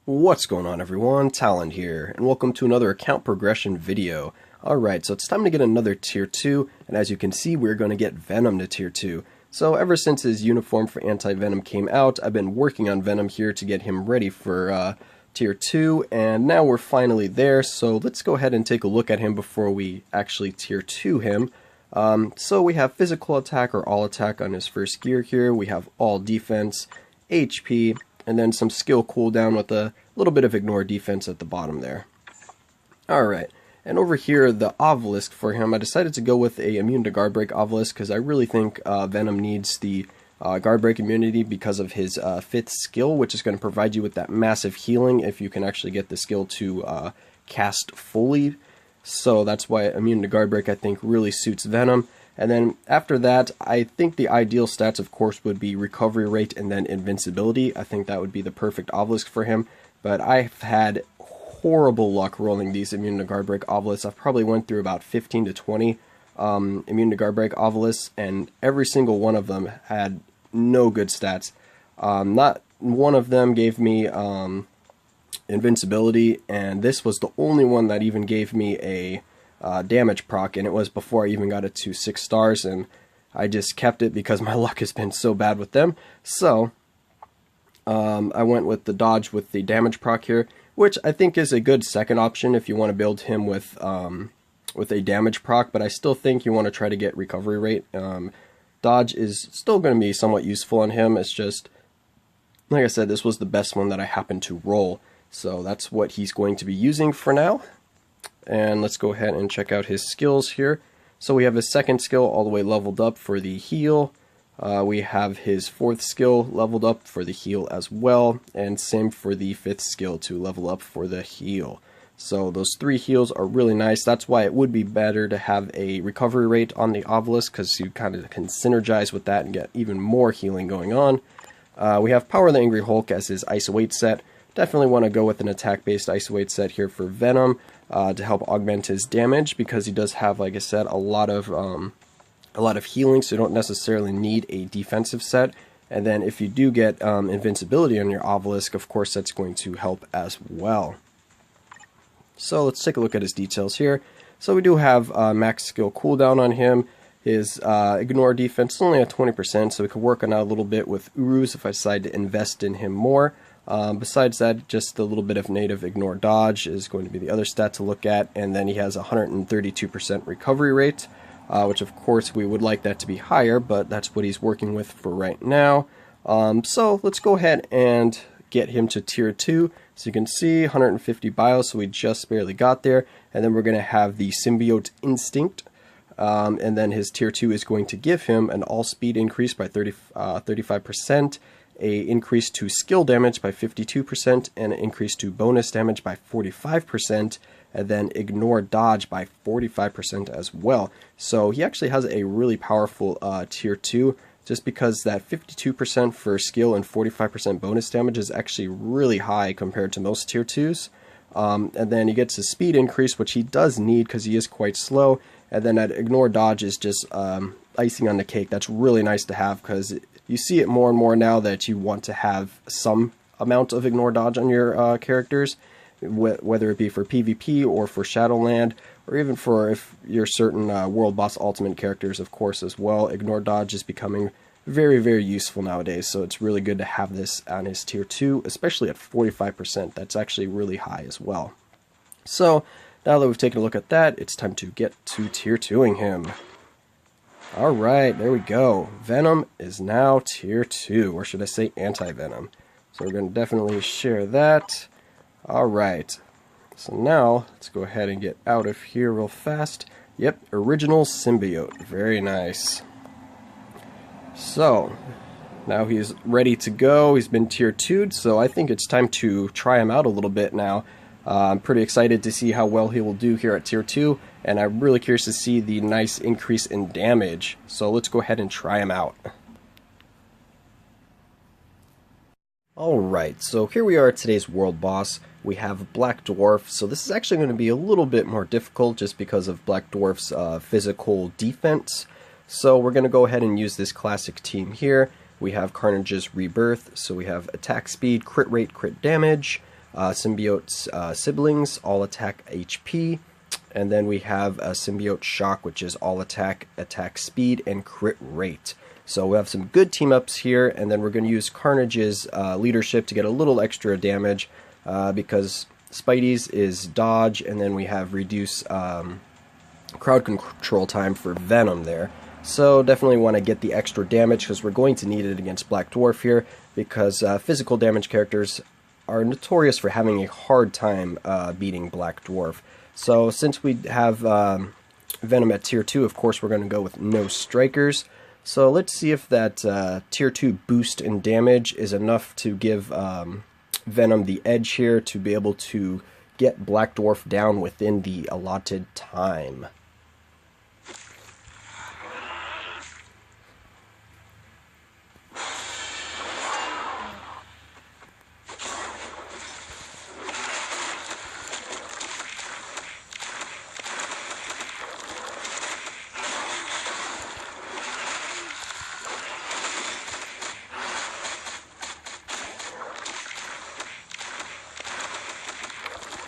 What's going on, everyone? Talon here, and welcome to another account progression video. Alright, so it's time to get another tier 2, and as you can see, we're going to get Venom to tier 2. So ever since his uniform for anti-Venom came out, I've been working on Venom here to get him ready for tier 2, and now we're finally there, so let's go ahead and take a look at him before we actually tier 2 him. So we have physical attack or all attack on his first gear here, we have all defense, HP, and then some skill cooldown with a little bit of ignore defense at the bottom there. Alright, and over here the obelisk for him, I decided to go with a immune to guard break obelisk because I really think Venom needs the guard break immunity because of his 5th skill, which is going to provide you with that massive healing if you can actually get the skill to cast fully. So that's why immune to guard break I think really suits Venom. And then after that, I think the ideal stats, of course, would be recovery rate and then invincibility. I think that would be the perfect obelisk for him. But I've had horrible luck rolling these immune to guard break obelisks. I've probably went through about 15 to 20 immune to guard break obelisks, and every single one of them had no good stats. Not one of them gave me invincibility, and this was the only one that even gave me a damage proc, and it was before I even got it to 6 stars, and I just kept it because my luck has been so bad with them. So I went with the dodge with the damage proc here, which I think is a good second option if you want to build him with a damage proc, but I still think you want to try to get recovery rate. Dodge is still going to be somewhat useful on him. It's just, like I said, this was the best one that I happened to roll, so that's what he's going to be using for now. And let's go ahead and check out his skills here. So we have his 2nd skill all the way leveled up for the heal. We have his 4th skill leveled up for the heal as well. And same for the 5th skill to level up for the heal. So those 3 heals are really nice. That's why it would be better to have a recovery rate on the obelisk, because you kind of can synergize with that and get even more healing going on. We have Power of the Angry Hulk as his isolate set. Definitely want to go with an attack-based isolate set here for Venom to help augment his damage, because he does have, like I said, a lot of healing, so you don't necessarily need a defensive set. And then if you do get invincibility on your obelisk, of course that's going to help as well. So let's take a look at his details here. So we do have max skill cooldown on him. His ignore defense is only at 20%, so we can work on that a little bit with Urus if I decide to invest in him more. Besides that, just a little bit of native ignore dodge is going to be the other stat to look at, and then he has a 132% recovery rate, which of course we would like that to be higher, but that's what he's working with for right now. So let's go ahead and get him to tier 2. So you can see 150 bios, so we just barely got there, and then we're going to have the symbiote instinct. And then his tier 2 is going to give him an all speed increase by 35%, a increase to skill damage by 52%, and an increase to bonus damage by 45%, and then ignore dodge by 45% as well. So he actually has a really powerful tier 2, just because that 52% for skill and 45% bonus damage is actually really high compared to most tier 2s. And then he gets his speed increase, which he does need because he is quite slow, and then that ignore dodge is just icing on the cake. That's really nice to have, because you see it more and more now that you want to have some amount of ignore dodge on your characters, whether it be for PvP or for Shadowland, or even for if you're certain World Boss Ultimate characters, of course, as well. Ignore dodge is becoming very, very useful nowadays, so it's really good to have this on his tier 2, especially at 45%. That's actually really high as well. So now that we've taken a look at that, it's time to get to tier 2ing him. Alright, there we go. Venom is now tier 2, or should I say anti-Venom. So we're going to definitely share that. Alright, so now let's go ahead and get out of here real fast. Yep, original symbiote. Very nice. So now he's ready to go. He's been tier 2'd, so I think it's time to try him out a little bit now. I'm pretty excited to see how well he will do here at tier 2, and I'm really curious to see the nice increase in damage. So let's go ahead and try him out. Alright, so here we are at today's world boss. We have Black Dwarf, so this is actually going to be a little bit more difficult just because of Black Dwarf's physical defense. So we're going to go ahead and use this classic team here. We have Carnage's Rebirth, so we have attack speed, crit rate, crit damage. Symbiote's siblings, all attack HP. And then we have a Symbiote Shock, which is all attack, attack speed, and crit rate. So we have some good team ups here, and then we're going to use Carnage's leadership to get a little extra damage because Spidey's is dodge, and then we have reduce crowd control time for Venom there. So definitely want to get the extra damage because we're going to need it against Black Dwarf here, because physical damage characters are notorious for having a hard time beating Black Dwarf. So since we have Venom at tier 2, of course we're going to go with no strikers. So let's see if that tier 2 boost in damage is enough to give Venom the edge here to be able to get Black Dwarf down within the allotted time.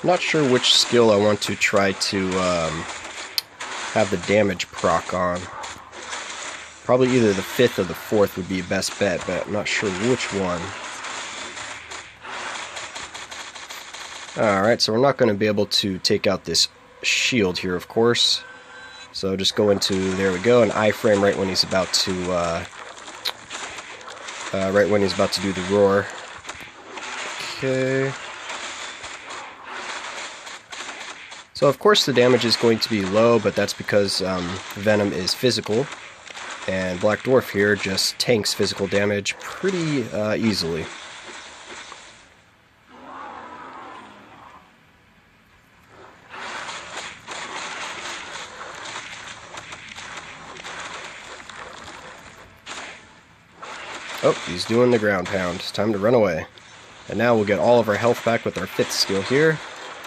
Not sure which skill I want to try to have the damage proc on. Probably either the 5th or the 4th would be best bet, but I'm not sure which one. Alright, so we're not going to be able to take out this shield here, of course. So just go into, there we go, an iframe right when he's about to do the roar. Okay. So of course the damage is going to be low, but that's because Venom is physical, and Black Dwarf here just tanks physical damage pretty easily. Oh, he's doing the ground pound. Time to run away. And now we'll get all of our health back with our 5th skill here.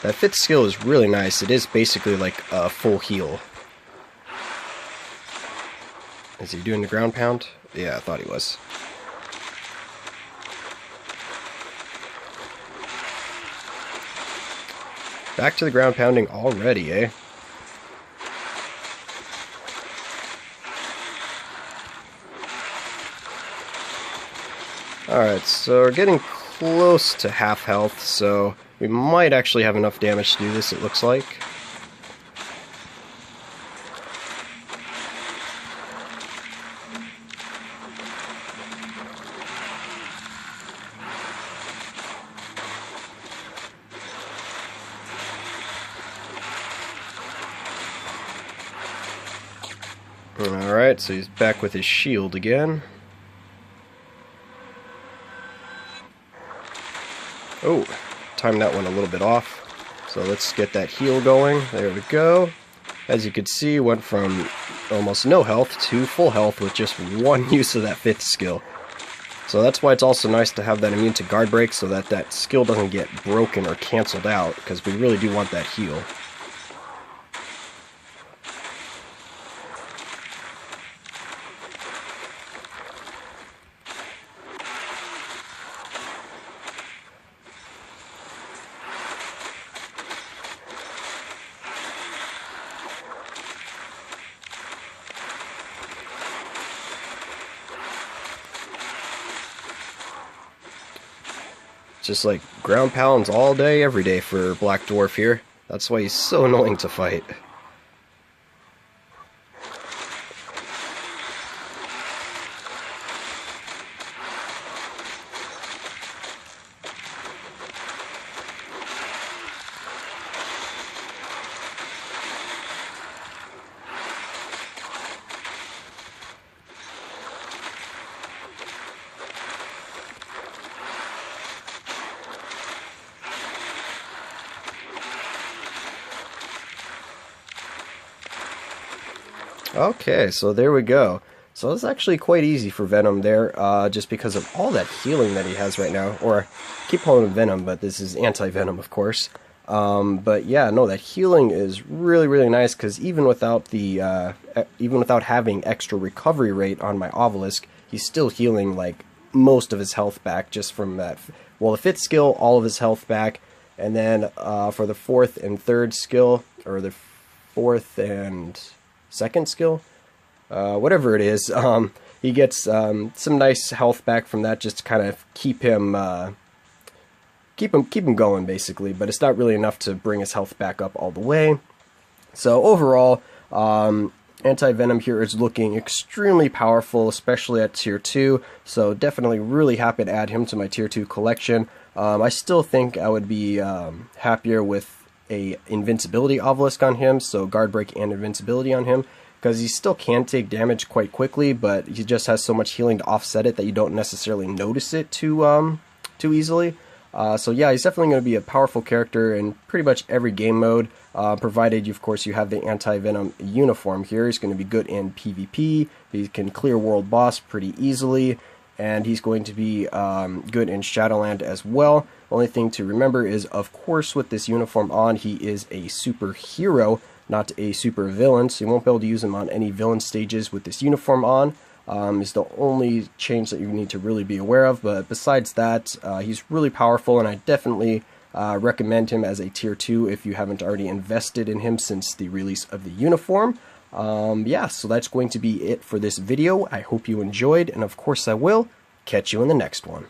That 5th skill is really nice. It is basically like a full heal. Is he doing the ground pound? Yeah, I thought he was. Back to the ground pounding already, eh? Alright, so we're getting close to half health, so we might actually have enough damage to do this, it looks like. Alright, so he's back with his shield again. Oh, timed that one a little bit off. So let's get that heal going. There we go. As you can see, went from almost no health to full health with just one use of that 5th skill. So that's why it's also nice to have that immune to guard break, so that that skill doesn't get broken or cancelled out, because we really do want that heal. Just like ground pounds all day, every day for Black Dwarf here. That's why he's so annoying to fight. Okay, so there we go. So it's actually quite easy for Venom there, just because of all that healing that he has right now. Or, I keep calling him Venom, but this is anti-Venom, of course. But yeah, no, that healing is really, really nice, because even without having extra recovery rate on my Obelisk, he's still healing, like, most of his health back just from that well, the 5th skill, all of his health back, and then for the 4th and 3rd skill, or the 4th and 2nd skill, whatever it is, he gets some nice health back from that, just to kind of keep him going, basically. But it's not really enough to bring his health back up all the way. So overall, Anti-Venom here is looking extremely powerful, especially at tier 2. So definitely really happy to add him to my tier 2 collection. I still think I would be happier with a invincibility obelisk on him, so guard break and invincibility on him, because he still can take damage quite quickly, but he just has so much healing to offset it that you don't necessarily notice it too easily. So yeah, he's definitely going to be a powerful character in pretty much every game mode, provided, of course, you have the Anti-Venom uniform here. He's going to be good in PvP, he can clear world boss pretty easily, and he's going to be good in Shadowland as well. Only thing to remember is, of course, with this uniform on, he is a superhero, not a super villain, so you won't be able to use him on any villain stages with this uniform on. Is the only change that you need to really be aware of, but besides that, he's really powerful, and I definitely recommend him as a tier 2 if you haven't already invested in him since the release of the uniform. Yeah, so that's going to be it for this video. I hope you enjoyed, and of course I will catch you in the next one.